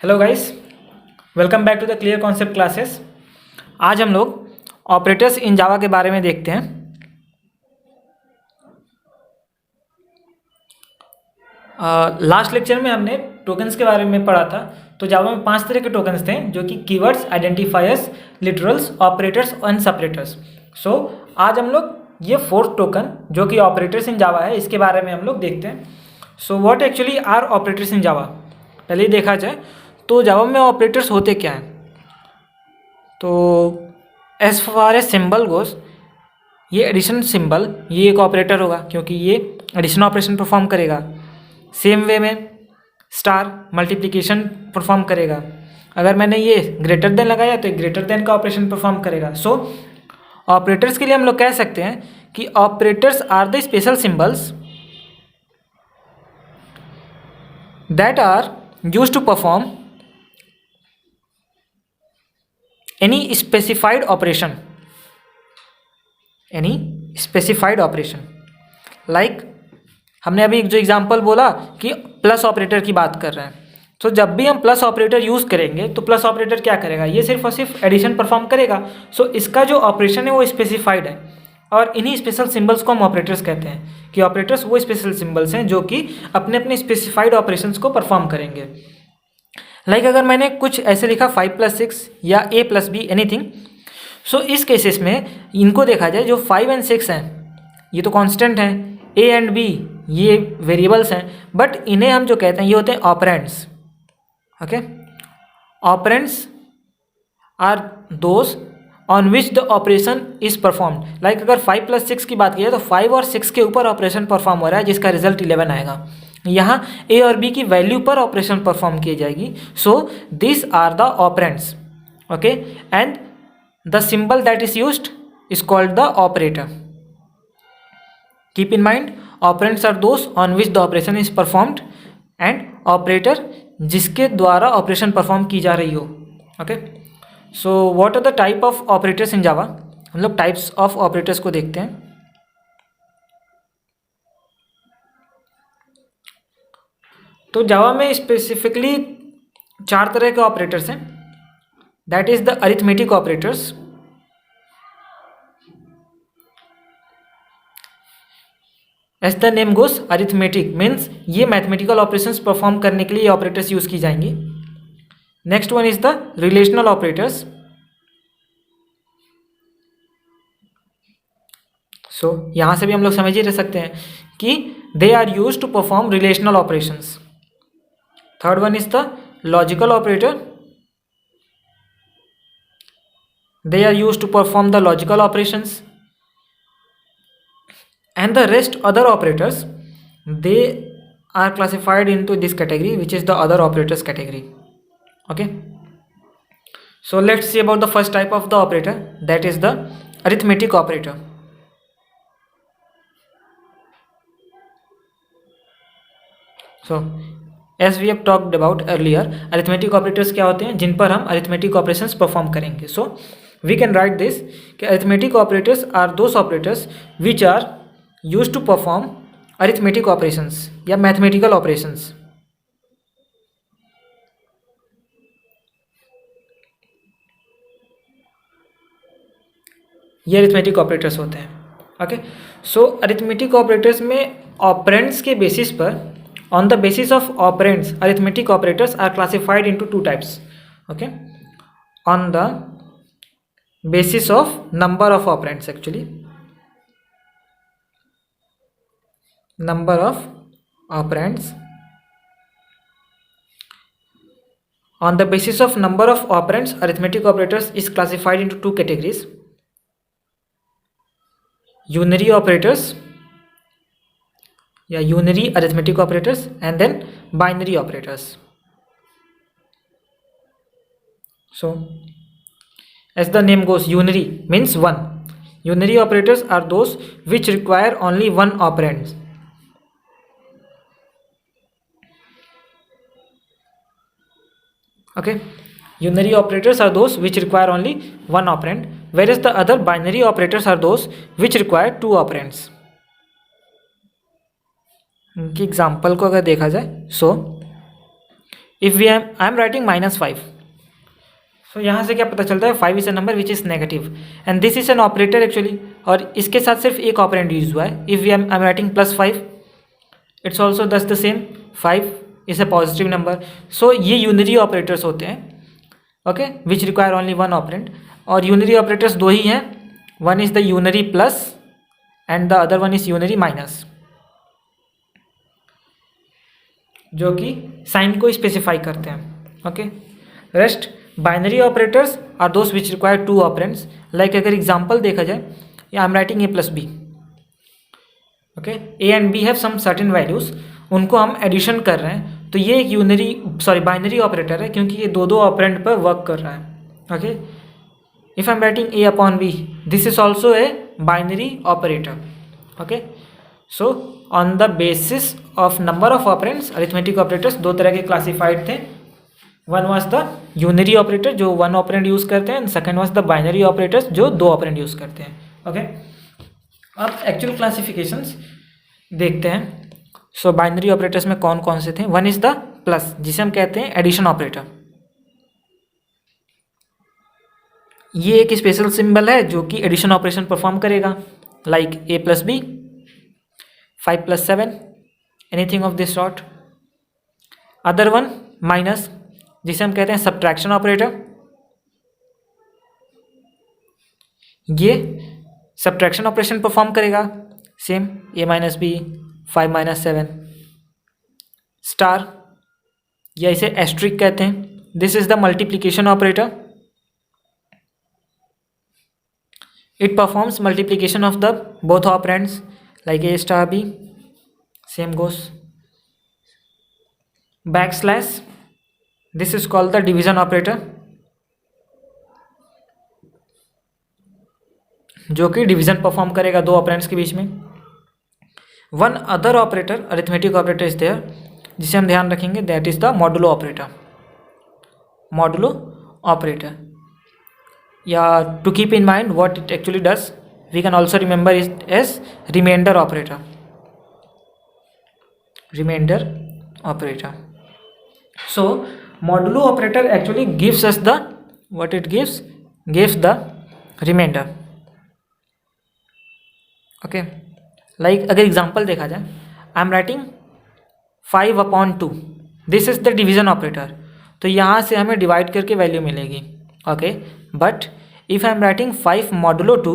Hello guys, welcome back to the clear concept classes. आज हम लोग ऑपरेटर्स इन जावा के बारे में देखते हैं। लास्ट लेक्चर में हमने टोकन्स के बारे में पढ़ा था। तो जावा में 5 तरह के टोकन्स थे, जो कि keywords, identifiers, literals, operators and separators. So आज हम लोग ये 4th टोकन जो कि ऑपरेटर्स इन जावा है, इसके बारे में हम लोग देखते हैं। So what actually are operators in Java, पहले ही देखा जाए तो जावा में ऑपरेटर्स होते क्या हैं। तो एज फार एज सिंबल गोस, ये एडिशन सिंबल, ये एक ऑपरेटर होगा क्योंकि ये एडिशन ऑपरेशन परफॉर्म करेगा। सेम वे में स्टार मल्टीप्लिकेशन परफॉर्म करेगा। अगर मैंने ये ग्रेटर देन लगाया तो ग्रेटर देन का ऑपरेशन परफॉर्म करेगा। सो ऑपरेटर्स के लिए हम लोग कह सकते हैं कि operators are the special symbols that are used to perform any specified operation like हमने अभी जो एग्जांपल बोला कि प्लस ऑपरेटर की बात कर रहे हैं। तो जब भी हम प्लस ऑपरेटर यूज़ करेंगे तो प्लस ऑपरेटर क्या करेगा, ये सिर्फ और सिर्फ एडिशन परफॉर्म करेगा। सो इसका जो ऑपरेशन है वो स्पेसिफाइड है, और इन्हीं स्पेशल सिंबल्स को हम ऑपरेटर्स कहते हैं कि ऑपरेटर्स वो स्पेशल सिंबल्स हैं जो कि अपने अपने स्पेसिफाइड ऑपरेशंस को परफॉर्म करेंगे। लाइक अगर मैंने कुछ ऐसे लिखा 5 + 6 या a + b एनीथिंग, सो इस केसेस में इनको देखा जाए, जो 5 और 6 हैं ये तो कांस्टेंट हैं, a एंड b ये वेरिएबल्स हैं, बट इन्हें हम जो कहते हैं ये होते हैं operands. Okay, operands are those on which the operation is performed. Like अगर 5 + 6 की बात की जाए तो 5 और 6 के ऊपर ऑपरेशन परफॉर्म हो रहा है, जिसका रिजल्ट 11 आएगा। यहाँ ए और बी की वैल्यू पर ऑपरेशन परफॉर्म की जाएगी। So this are the operands. Okay, and the symbol that is used is called the operator. Keep in mind, operands are those on which the operation is performed, and operator जिसके द्वारा operation perform की जा रही हो। Okay, so what are the type of operators in Java. हम लोग types of operators को देखते हैं। तो जावा में स्पेसिफिकली 4 तरह के ऑपरेटर्स हैं, that is the arithmetic operators, as the name goes arithmetic means ये मैथमेटिकल ऑपरेशंस परफॉर्म करने के लिए ऑपरेटर्स यूज की जाएंगी। Next one is the relational operators. So यहां से भी हम लोग समझ ही रह सकते हैं कि they are use to perform relational operations. Third one is the logical operator. They are used to perform the logical operations. And the rest other operators, they are classified into this category, which is the other operators category. Okay. So let's see about the first type of the operator, that is the arithmetic operator. So as we have talked about earlier, arithmetic operators क्या होते हैं जिन पर हम arithmetic operations perform करेंगे। So we can write this कि arithmetic operators are those operators which are use to perform arithmetic operations या mathematical operations. ये arithmetic operators होते हैं। ओके, सो अरिथमेटिक ऑपरेटर्स में ऑपरेंड्स के बेसिस पर, on the basis of operands, arithmetic operators are classified into 2 types. Okay, on the basis of number of operands, actually number of operands, on the basis of number of operands, arithmetic operators is classified into 2 categories: unary operators या unary arithmetic operators and then binary operators. So as the name goes, unary means 1. Unary operators are those which require only 1 operand. Okay, unary operators are those which require only 1 operand, where is the other binary operators are those which require 2 operands. इनकी example को अगर देखा जाए, so if we I am writing -5, so यहाँ से क्या पता चलता है 5 is a number which is negative and this is an operator actually, और इसके साथ सिर्फ एक ऑपरेंड यूज हुआ है. If I am writing +5, it's also this the same, 5 is a positive number. So ये यूनरी ऑपरेटर्स होते हैं, okay, which require only one operand. और यूनरी ऑपरेटर्स दो ही हैं, one is the unary plus and the other one is unary minus, जो कि sign को स्पेसिफाई करते हैं. Okay, rest binary operators are those which require two operands. Like अगर एग्जाम्पल देखा जाए, या I am writing A+B, okay, A and B have some certain values, उनको हम एडिशन कर रहे हैं, तो ये एक बाइनरी ऑपरेटर है, क्योंकि ये दो ऑपरेंड पर वर्क कर रहा है. Okay, if I am writing A/B, this is also a binary operator. Okay, so on the basis of number of operands, arithmetic operators दो तरह के क्लासिफाइड थे. One was the unary operator जो one operand use करते हैं, and second was the binary operators जो दो operand use करते हैं. ओके, अब एक्चुअल क्लासिफिकेशंस देखते हैं. सो बाइनरी ऑपरेटर्स में कौन कौन से थे. वन इज द प्लस, जिसे हम कहते हैं एडिशन ऑपरेटर. ये एक स्पेशल सिंबल है जो कि एडिशन ऑपरेशन परफॉर्म करेगा, like A+B, 5+7, anything of this sort. Other one minus, जिसे हम कहते हैं सब्ट्रैक्शन ऑपरेटर. ये सब्ट्रैक्शन ऑपरेशन परफॉर्म करेगा, सेम A-B, 5-7. स्टार, या इसे एस्ट्रिक कहते हैं, this is the multiplication operator. It performs multiplication of the both operands like A*B, same goes. Backslash, this is called the division operator, जो कि division perform करेगा दो operands के बीच में. One other operator, arithmetic operator is there, जिसे हम ध्यान रखेंगे, that is the modulo operator. Modulo operator, या to keep in mind what it actually does, we can also remember it as remainder operator. Remainder operator. So modulo operator actually gives us the what it gives the remainder. okay, like अगर example देखा जाए, I am writing 5/2, this is the division operator, तो यहाँ से हमें divide करके value मिलेगी. Okay, but if I am writing 5 modulo 2,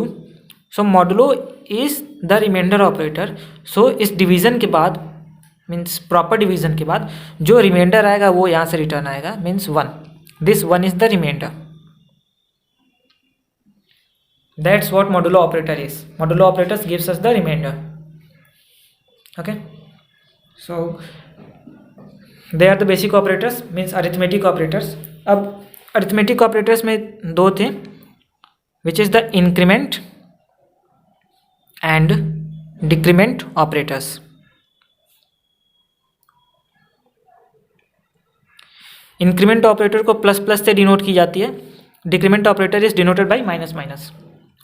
so modulo is the remainder operator. So इस डिवीजन के बाद, मीन्स प्रॉपर डिवीजन के बाद जो रिमाइंडर आएगा वो यहाँ से रिटर्न आएगा, means 1. This 1 is the remainder. That's what modulo operator is. modulo operators gives us the remainder. Okay, so they are the basic operators, means arithmetic operators. अब arithmetic operators में दो थे, which is the increment and decrement operators. Increment operator को plus plus से denote की जाती है. Decrement operator is denoted by minus minus.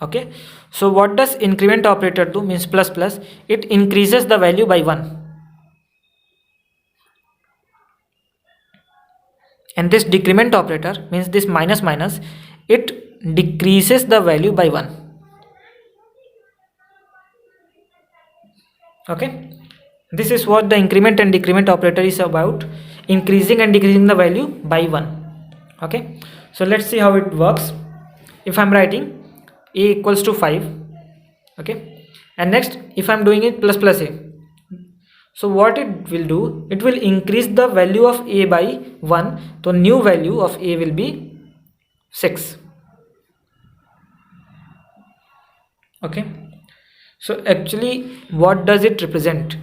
Okay, so what does increment operator do, means plus plus, it increases the value by 1, and this decrement operator means this minus minus, it decreases the value by 1. Okay, this is what the increment and decrement operator is about, increasing and decreasing the value by 1. okay, so let's see how it works. If I'm writing a equals to 5, okay, and next if I'm doing it plus plus a, so what it will do, it will increase the value of a by 1, so new value of a will be 6. okay, so actually what does it represent?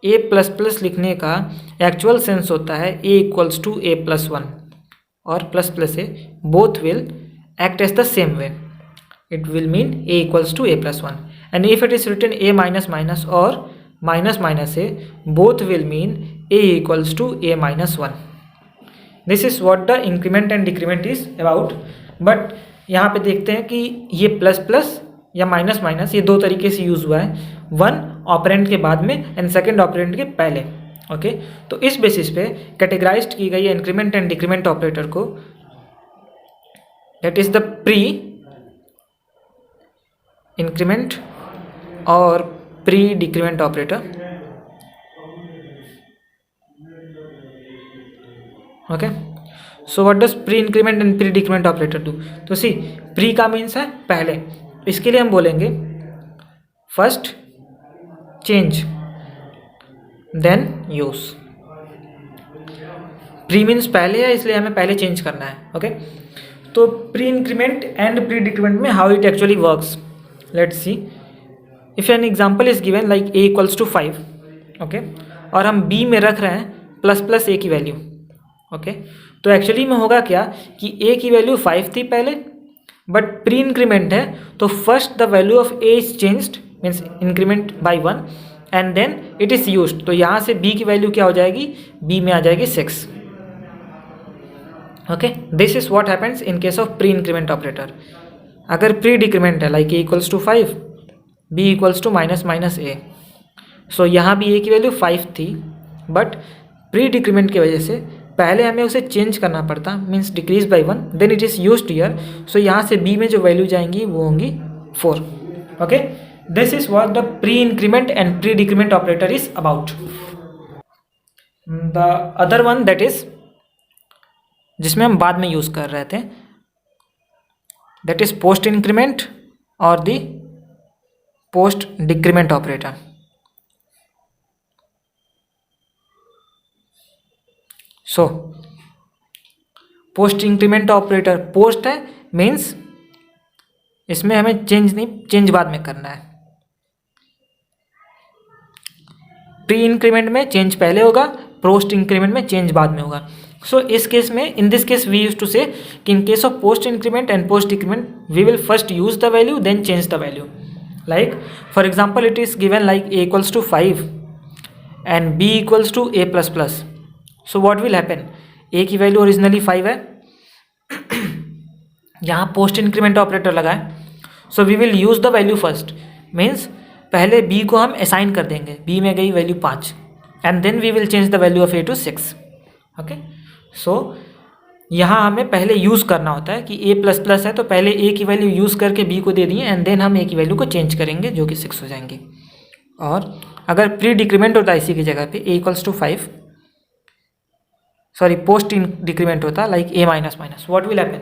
a plus plus लिखने का actual sense होता है a equals to a+1 और plus plus a both will act as the same way. It will mean a equals to a+1, and if it is written a minus minus और minus minus a, both will mean a equals to a-1. This is what the increment and decrement is about. But यहाँ पे देखते हैं कि ये plus plus या minus minus ये दो तरीके से यूज़ हुआ है, वन ऑपरेंड के बाद में एंड सेकेंड ऑपरेंड के पहले. ओके, तो इस बेसिस पे कैटेगराइज्ड की गई इंक्रीमेंट एंड डिक्रीमेंट ऑपरेटर को, that is the pre increment और pre decrement operator. Okay, so what does pre increment and pre decrement operator do? तो सी, प्री का मीन्स है पहले, इसके लिए हम बोलेंगे first change then use. Pre means पहले है, इसलिए हमें पहले चेंज करना है. ओके, तो pre increment and pre decrement में how it actually works, let's see. If an example is given like a equals to 5, okay, और हम b में रख रहे हैं प्लस प्लस a की वैल्यू. ओके, तो एक्चुअली में होगा क्या कि a की वैल्यू 5 थी पहले, बट प्री इंक्रीमेंट है तो first the value of a is changed, means increment by 1, and then it is used. तो यहाँ से b की वैल्यू क्या हो जाएगी, b में आ जाएगी 6. Okay, this is what happens in case of pre increment operator. अगर प्री डिक्रीमेंट है like a equals to 5, b equals to minus minus a, so यहाँ भी a की वैल्यू 5 थी, बट प्री डिक्रीमेंट की वजह से पहले हमें उसे चेंज करना पड़ता, means decrease by 1, then it is used here. So यहाँ से b में जो वैल्यू जाएंगी वो होंगी 4. Okay, this is what the pre increment and pre decrement operator is about. The other one that is, जिसमें हम बाद में यूज़ कर रहे थे, दैट इज पोस्ट इंक्रीमेंट और the post decrement operator. So post increment operator, post है means इसमें हमें चेंज बाद में करना है. प्री इंक्रीमेंट में चेंज पहले होगा, पोस्ट इंक्रीमेंट में चेंज बाद में होगा. सो इस केस में, in this case we use to say कि in case of post increment and post decrement we will first use the value then change the value. Like for example it is given like a equals to 5 and b equals to a plus plus. So what will happen, a की value originally 5 है, यहाँ post increment operator लगा है, so we will use the value first, means पहले b को हम assign कर देंगे, b में गई value 5, and then we will change the value of a to 6. Okay, so यहाँ हमें पहले यूज़ करना होता है कि a प्लस प्लस है, तो पहले a की वैल्यू यूज़ करके b को दे दिए, एंड देन हम a की वैल्यू को चेंज करेंगे जो कि 6 हो जाएंगे. और अगर प्री डिक्रीमेंट होता है इसी की जगह पे a equals to 5, sorry post decrement होता like a minus minus, what will happen,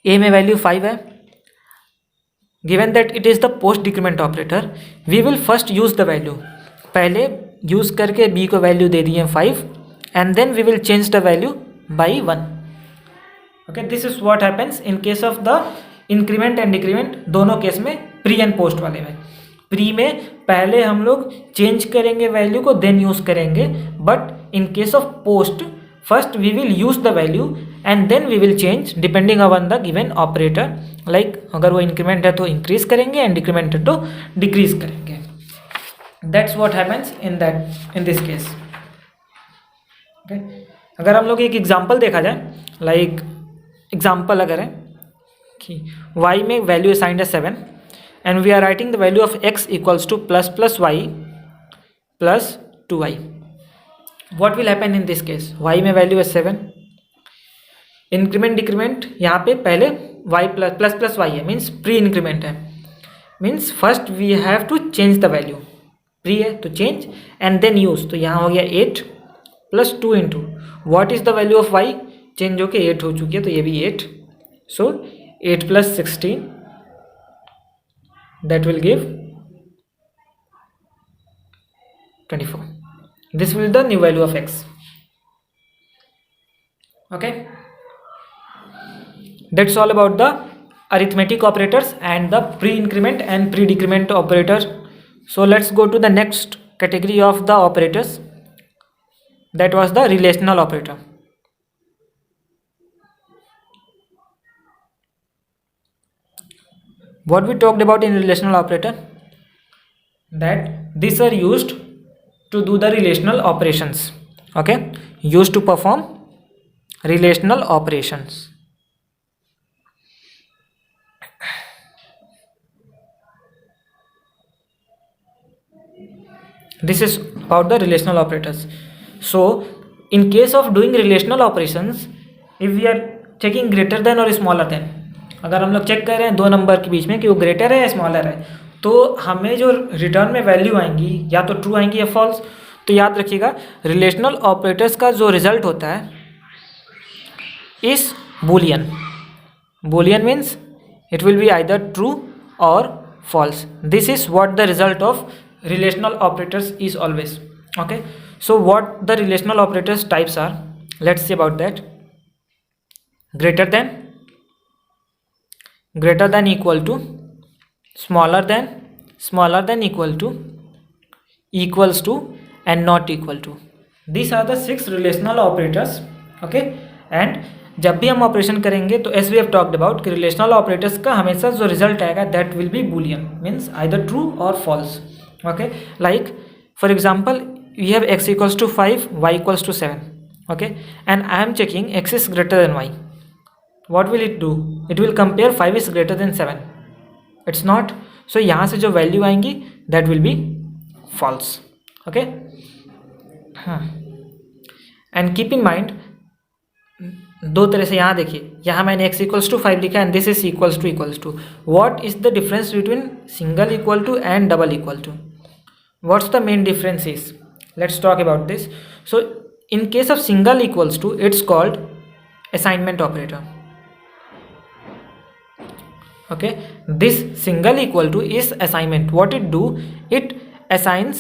a में वैल्यू 5 है, given that it is the post decrement operator, we will first use the value, पहले यूज़ करके b को value दे दिए 5, and then we will change the value by 1. Okay, this is what happens in case of the increment and decrement, दोनों case में, pre and post वाले में. Pre में पहले हम लोग चेंज करेंगे वैल्यू को देन यूज़ करेंगे, but in case of post first we will use the value and then we will change depending upon the given operator. Like अगर वो इंक्रीमेंट है तो इंक्रीज करेंगे एंड डिक्रीमेंट है तो डिक्रीज करेंगे. That's what happens in this case. Okay, अगर हम लोग एक एग्जांपल देखा जाए, लाइक एग्जांपल अगर है कि y में वैल्यू असाइंड है 7 and we are writing the value of x equals to plus plus y plus 2y. What will happen in this case, y में वैल्यू है 7, इंक्रीमेंट डिक्रीमेंट यहाँ पे पहले y प्लस प्लस y है, means pre increment है, means first we have to change the value, pre है तो change and then use. तो यहाँ हो गया 8 plus 2 into what is the value of y, change होके 8 हो चुकी है तो ये भी 8. सो 8 plus 16 that will give 24. This will the new value of x. Okay, that's all about the arithmetic operators and the pre-increment and pre-decrement operators. So let's go to the next category of the operators, that was the relational operator. What we talked about in relational operator, that these are used to do the relational operations. Okay, used to perform relational operations. This is about the relational operators. So in case of doing relational operations, if we are checking greater than or smaller than, अगर हम लोग check कर रहे हैं दो number के बीच में कि वो ग्रेटर है या स्मॉलर है, तो हमें जो रिटर्न में वैल्यू आएंगी या तो ट्रू आएंगी या फॉल्स. तो याद रखिएगा रिलेशनल ऑपरेटर्स का जो रिजल्ट होता है is Boolean. Boolean means it will be either true or false. This is what the result of relational operators is always. Okay, so what the relational operators types are, let's see about that. Greater than equal to, smaller than equal to, equals to, and not equal to. These are the 6 relational operators. Okay, and जब भी हम operation करेंगे तो as we have talked about कि relational operators का हमेशा जो result आएगा that will be boolean, means either true और false. Okay, like for example we have x equals to 5, y equals to 7. Okay, and I am checking x is greater than y. What will it do? It will compare 5 is greater than 7. It's not. So यहाँ से जो value आएंगी that will be false. Okay, हाँ, and keep in mind दो तरह से. यहाँ देखिए, यहाँ मैंने x इक्वल्स टू 5 लिखा and this is equals to. What is the difference between single equal to and double equal to? What's the main difference is? Let's talk about this. So in case of single equals to it's called assignment operator. Okay, this single equal to is assignment. What it do? It assigns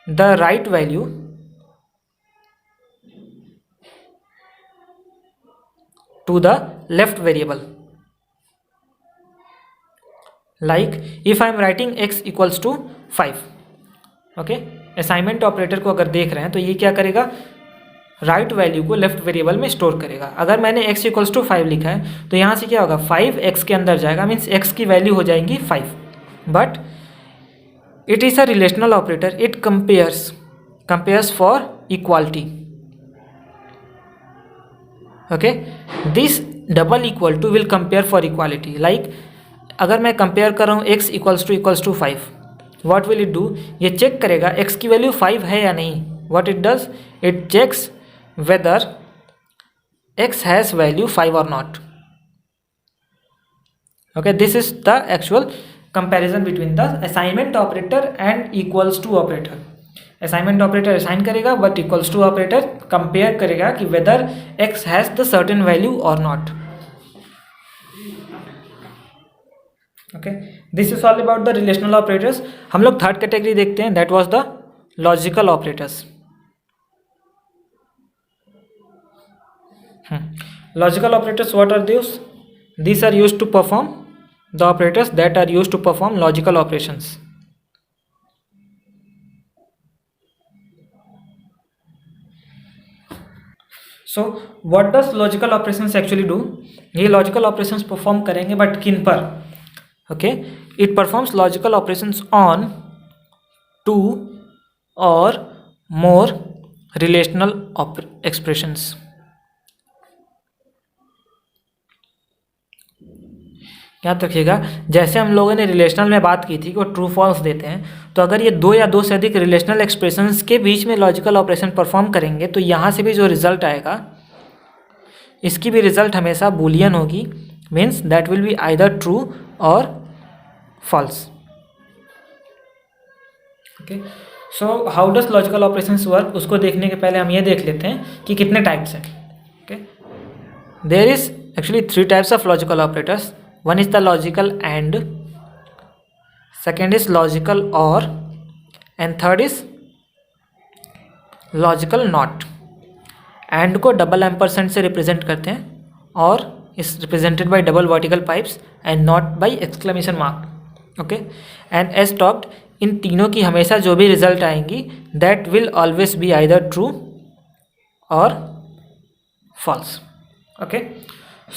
the right value to the left variable. Like if I am writing x equals to 5. Okay, assignment operator को अगर देख रहे हैं तो ये क्या करेगा? Right value को लेफ्ट वेरिएबल में स्टोर करेगा. अगर मैंने x इक्वल्स टू 5 लिखा है तो यहाँ से क्या होगा? 5 x के अंदर जाएगा, मीन्स x की वैल्यू हो जाएंगी 5. But it is a relational operator. It compares for equality. Okay, this double equal to will compare for equality. Like अगर मैं कंपेयर कर रहा हूँ x equals to 5, what will it do? ये check करेगा x की वैल्यू 5 है या नहीं. What it does? It checks whether x has value 5 or not. Okay, this is the actual comparison between the assignment operator and equals to operator. Assignment operator assign करेगा but equals to operator compare करेगा कि whether x has the certain value or not. Okay, this is all about the relational operators. हम लोग third category देखते हैं, that was the logical operators. Logical operators what are this? These are used to perform the operators that are used to perform logical operations. So what does logical operations actually do? ये logical operations perform करेंगे but किन पर? Okay, it performs logical operations on 2 or more relational expressions. याद रखिएगा, जैसे हम लोगों ने रिलेशनल में बात की थी कि वो ट्रू फॉल्स देते हैं, तो अगर ये 2 या 2 से अधिक रिलेशनल एक्सप्रेशंस के बीच में लॉजिकल ऑपरेशन परफॉर्म करेंगे तो यहाँ से भी जो रिजल्ट आएगा इसकी भी रिजल्ट हमेशा बूलियन होगी, means that will be either true और false. Okay, so how does logical operations work, उसको देखने के पहले हम ये देख लेते हैं कि कितने टाइप्स हैं. Okay, there is actually 3 types of logical operators. One is the logical AND, second is logical OR, and third is logical NOT. AND को डबल एम्परसेंट से रिप्रेजेंट करते हैं और is represented by double vertical pipes and not by exclamation mark. Okay, and as talked, इन तीनों की हमेशा जो भी रिजल्ट आएंगी that will always be either true or false. Okay,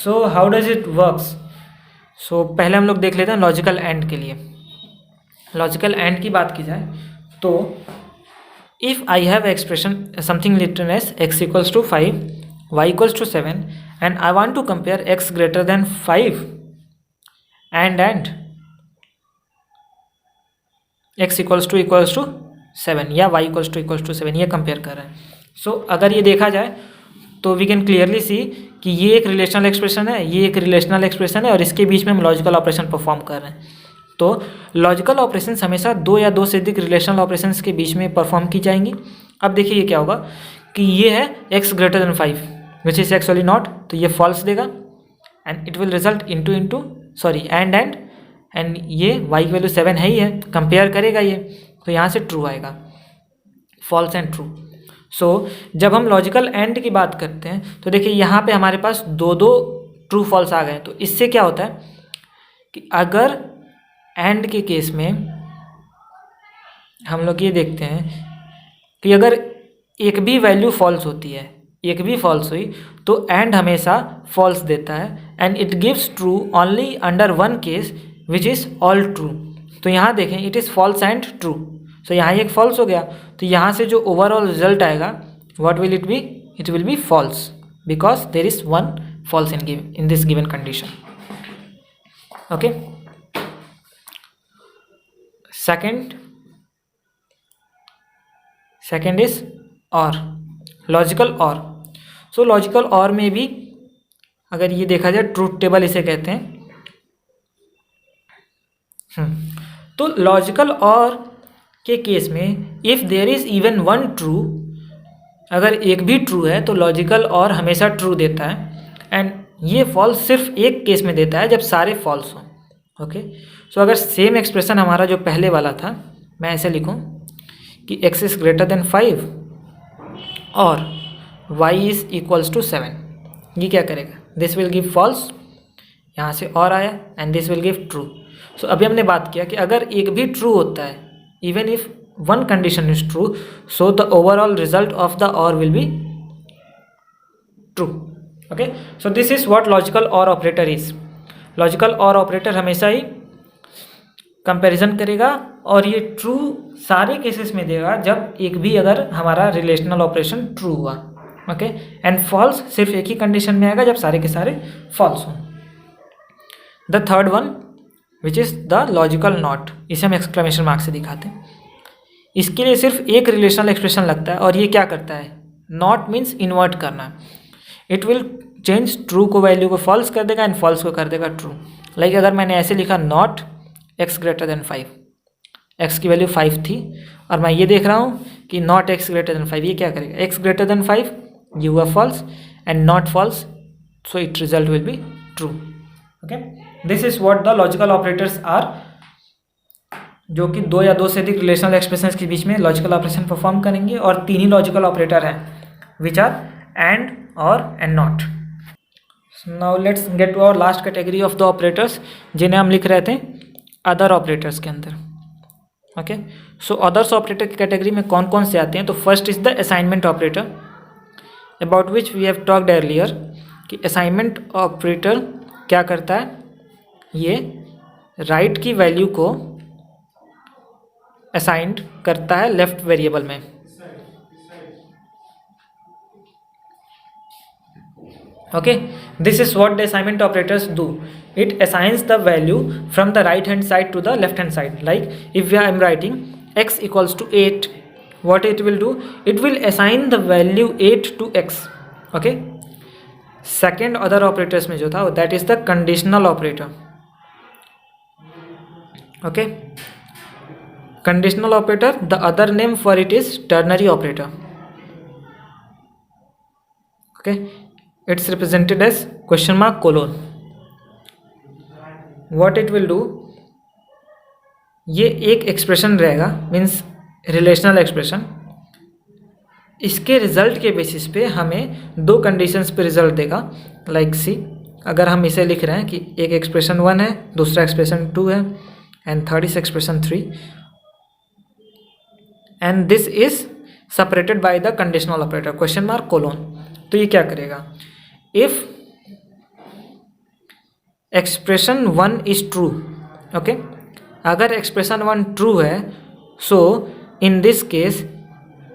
so how does it works? सो पहले हम लोग देख लेते हैं लॉजिकल एंड के लिए. लॉजिकल एंड की बात की जाए तो if I have expression something written as x equals to 5, y equals to 7 and I want to compare x greater than 5 and x equals to 7 या y इक्वल्स टू 7 ये compare कर रहे हैं। सो अगर ये देखा जाए तो वी कैन क्लियरली सी कि ये एक रिलेशनल एक्सप्रेशन है, ये एक रिलेशनल एक्सप्रेशन है और इसके बीच में हम लॉजिकल ऑपरेशन परफॉर्म कर रहे हैं। तो लॉजिकल ऑपरेशंस हमेशा दो या दो से अधिक रिलेशनल ऑपरेशंस के बीच में परफॉर्म की जाएंगी। अब देखिए ये क्या होगा कि ये है x greater than 5 which is actually not, तो ये फॉल्स देगा and it will result and ये y की वैल्यू 7 है ही है, कंपेयर करेगा ये, तो यहाँ से ट्रू आएगा, फॉल्स एंड ट्रू। सो जब हम लॉजिकल एंड की बात करते हैं तो देखिए यहाँ पे हमारे पास दो दो ट्रू फॉल्स आ गए। तो इससे क्या होता है कि अगर एंड के केस में हम लोग ये देखते हैं कि अगर एक भी वैल्यू फॉल्स होती है, एक भी फॉल्स हुई तो एंड हमेशा फॉल्स देता है and it gives true only under one case which is all true. तो यहाँ देखें it is false and true, so यहाँ एक फॉल्स हो गया, तो यहाँ से जो ओवरऑल रिजल्ट आएगा what will it be, it will be false because there is one false in this given condition. Okay, second is or, logical or. So logical और में भी अगर ये देखा जाए ट्रूथ टेबल इसे कहते हैं। तो लॉजिकल और के केस में if there is even one true, अगर एक भी ट्रू है तो लॉजिकल और हमेशा ट्रू देता है एंड ये फॉल्स सिर्फ एक केस में देता है जब सारे फॉल्स हों। ओके, सो अगर सेम एक्सप्रेशन हमारा जो पहले वाला था, मैं ऐसे लिखूं कि x इज़ ग्रेटर देन 5 और y इज़ इक्वल्स टू 7, ये क्या करेगा, दिस विल गिव फॉल्स, यहाँ से और आया and this will give true. So अभी हमने बात किया कि अगर एक भी ट्रू होता है, even if one condition is true, so the overall result of the or will be true. Okay, so this is what logical or operator is. Logical or operator हमेशा ही कंपैरिजन करेगा और ये ट्रू सारे cases में देगा जब एक भी अगर हमारा रिलेशनल ऑपरेशन ट्रू हुआ। ओके, एंड फॉल्स सिर्फ एक ही कंडीशन में आएगा जब सारे के सारे फॉल्स हों। The third one which is the logical not, इसे हम एक्सक्लेमेशन मार्क से दिखाते हैं। इसके लिए सिर्फ एक रिलेशनल एक्सप्रेशन लगता है और ये क्या करता है, नॉट मीन्स इन्वर्ट करना। इट विल चेंज ट्रू को वैल्यू को फॉल्स कर देगा एंड फॉल्स को कर देगा ट्रू। लाइक अगर मैंने ऐसे लिखा not x greater than 5, x की वैल्यू 5 थी और मैं ये देख रहा हूँ कि नॉट x ग्रेटर देन 5, ये क्या करेगा, x ग्रेटर देन 5 ये हुआ false and not false, so it result will be true. Okay, this is what the logical operators are, जो कि दो या दो से अधिक रिलेशनल एक्सप्रेशंस के बीच में लॉजिकल ऑपरेशन परफॉर्म करेंगे और तीन ही लॉजिकल ऑपरेटर हैं विच आर एंड, और and not. Now let's get to our last category of the operators जिन्हें हम लिख रहे थे अदर ऑपरेटर्स के अंदर। ओके, सो अदर्स ऑपरेटर की कैटेगरी में कौन कौन से आते हैं, तो first is the assignment operator about which we have talked earlier कि असाइनमेंट ऑपरेटर क्या करता है, ये राइट की वैल्यू को असाइंड करता है लेफ्ट वेरिएबल में। Okay, this is what the assignment operators do, it assigns the value from the right hand side to the left hand side. Like if I am writing x equals to 8, what it will do, it will assign the value 8 to x. Okay, second other operators में जो था that is the conditional operator. Okay, conditional operator, the other name for it is ternary operator. Okay, it's represented as question mark colon. What it will do, ये एक expression रहेगा means relational expression, इसके result के basis पे हमें दो conditions पे result देगा। लाइक सी, अगर हम इसे लिख रहे हैं कि एक एक्सप्रेशन 1 है, दूसरा एक्सप्रेशन 2 है and third is expression 3 and this is separated by the conditional operator question mark colon. तो ये क्या करेगा, if expression 1 is true, okay, अगर एक्सप्रेशन 1 ट्रू है so in this case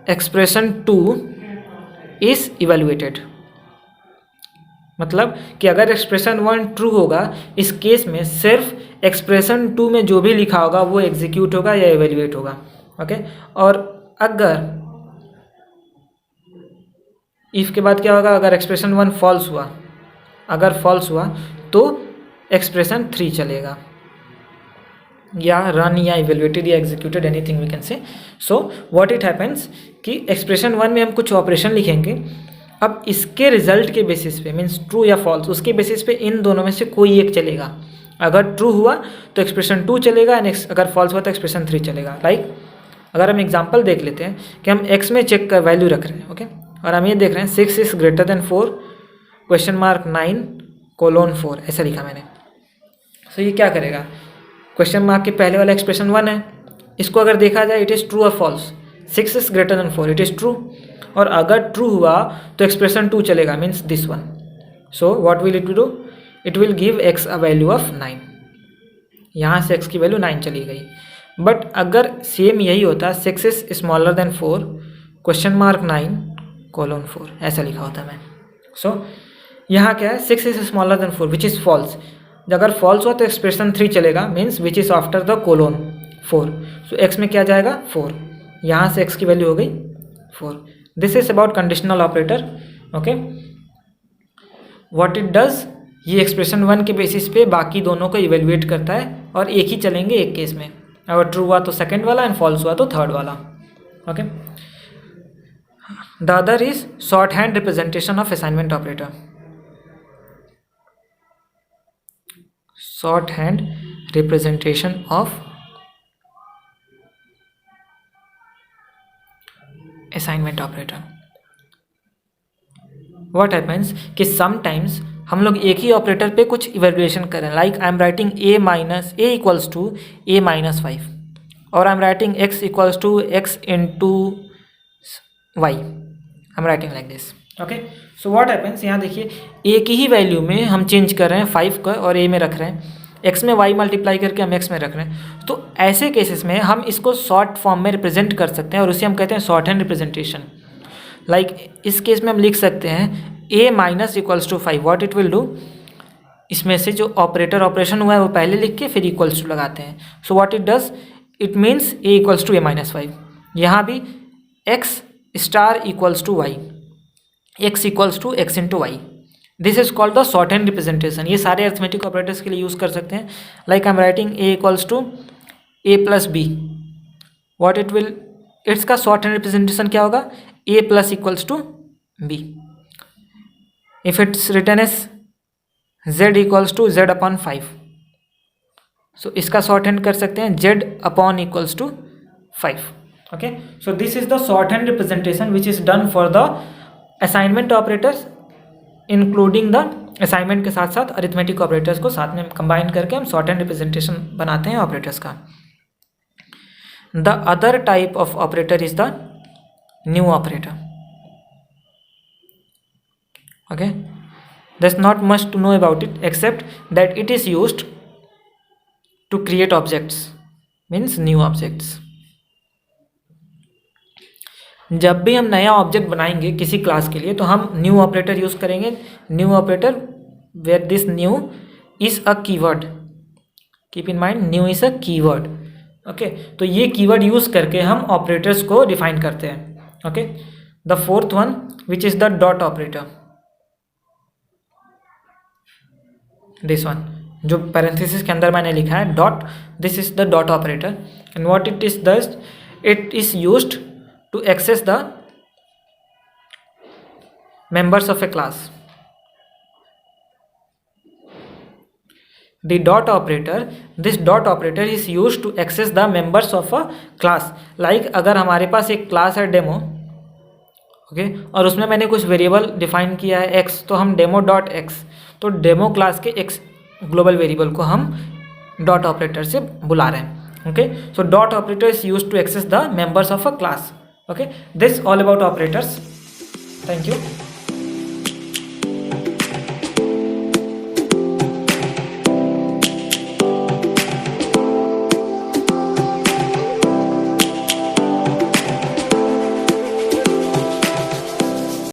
expression 2 is evaluated. मतलब कि अगर एक्सप्रेशन 1 ट्रू होगा इस केस में सिर्फ एक्सप्रेशन 2 में जो भी लिखा होगा वो एग्जीक्यूट होगा या इवेल्युएट होगा। ओके। और अगर इफ़ के बाद क्या होगा, अगर एक्सप्रेशन 1 फॉल्स हुआ, अगर फॉल्स हुआ तो एक्सप्रेशन 3 चलेगा, या रन या इवेल्युएटेड या executed, anything we can say. So what it happens कि एक्सप्रेशन 1 में हम कुछ ऑपरेशन लिखेंगे, अब इसके रिजल्ट के बेसिस पे, मीन्स ट्रू या फॉल्स, उसके बेसिस पे इन दोनों में से कोई एक चलेगा। अगर ट्रू हुआ तो एक्सप्रेशन 2 चलेगा, एंड अगर फॉल्स हुआ तो एक्सप्रेशन 3 चलेगा। लाइक अगर हम एग्जाम्पल देख लेते हैं कि हम x में चेक का वैल्यू रख रहे हैं, ओके, और हम ये देख रहे हैं 6 is greater than 4 question mark 9:4, ऐसा लिखा मैंने। सो ये क्या करेगा, क्वेश्चन मार्क के पहले वाला एक्सप्रेशन 1 है, इसको अगर देखा जाए इट इज़ ट्रू और false, 6 is greater than 4 it is true, और अगर ट्रू हुआ तो एक्सप्रेशन 2 चलेगा, means this one. So what will it do, it will give x a value of 9, यहाँ से x की वैल्यू 9 चली गई। बट अगर सेम यही होता 6 is smaller than 4 question mark 9:4, ऐसा लिखा होता मैं। सो यहाँ क्या है, 6 is smaller than 4 which is false, अगर फॉल्स हुआ तो एक्सप्रेशन 3 चलेगा, means which is after the :4। So x में क्या जाएगा 4, यहाँ से x की वैल्यू हो गई 4। This is about conditional operator, okay. What it does, ये एक्सप्रेशन 1 के बेसिस पे बाकी दोनों को इवेल्युएट करता है, और एक ही चलेंगे एक केस में, अगर ट्रू हुआ तो सेकंड वाला एंड फॉल्स हुआ तो थर्ड वाला, okay. The other is shorthand representation of assignment operator. Shorthand representation of assignment operator. What happens कि समटाइम्स हम लोग एक ही ऑपरेटर पे कुछ इवेल्युएशन करें, like I am writing a equals to a-5, और I am writing x equals to x into y, I am writing like this, okay. So what happens, यहाँ देखिए एक ही वैल्यू में हम चेंज कर रहे हैं 5 का और a में रख रहे हैं, x में y मल्टीप्लाई करके हम x में रख रहे हैं। तो ऐसे केसेस में हम इसको शॉर्ट फॉर्म में रिप्रेजेंट कर सकते हैं, और उसे हम कहते हैं शॉर्ट हैंड रिप्रेजेंटेशन। लाइक इस केस में हम लिख सकते हैं a- equals to 5, what it will do, इसमें से जो ऑपरेशन हुआ है वो पहले लिख के फिर इक्वल्स टू लगाते हैं। So what it does, it means a equals to a-5, यहाँ भी x star equals to y, x equals to x into y. This is called the shorthand representation. ये सारे अर्थमेटिक ऑपरेटर्स के लिए use कर सकते हैं। Like I am writing a equals to a+b, what it will, इसका shorthand representation क्या होगा, a+ equals to b। If it's written as z equals to z/5, so इसका शॉर्ट हैंड कर सकते हैं z/ equals to 5, okay. So this is the shorthand representation which is done for the assignment operators, including the assignment के साथ साथ arithmetic operators को साथ में कंबाइन करके हम शॉर्ट हैंड रिप्रेजेंटेशन बनाते हैं ऑपरेटर्स का। The other type of operator is the new operator, okay. there's not much to know about it except that it is used to create objects, means new objects। जब भी हम नया object बनाएंगे किसी class के लिए तो हम न्यू ऑपरेटर यूज़ करेंगे। New operator where this new is a keyword, keep in mind new is a keyword, okay. तो ये कीवर्ड यूज़ करके हम ऑपरेटर्स को डिफाइन करते हैं, okay. The fourth one which is the dot operator, this one जो parenthesis के अंदर मैंने लिखा है dot, this is the dot operator, and what it is does, it is used to access the members of a class. The dot operator, this dot operator is used to access the members of a class. Like अगर हमारे पास एक class है demo, okay, और उसमें मैंने कुछ variable define किया है x, तो हम डेमो डॉट एक्स, तो डेमो क्लास के x ग्लोबल वेरिएबल को हम डॉट ऑपरेटर से बुला रहे हैं, okay. So dot operator is used to access the members of a class, okay. This all about operators, thank you.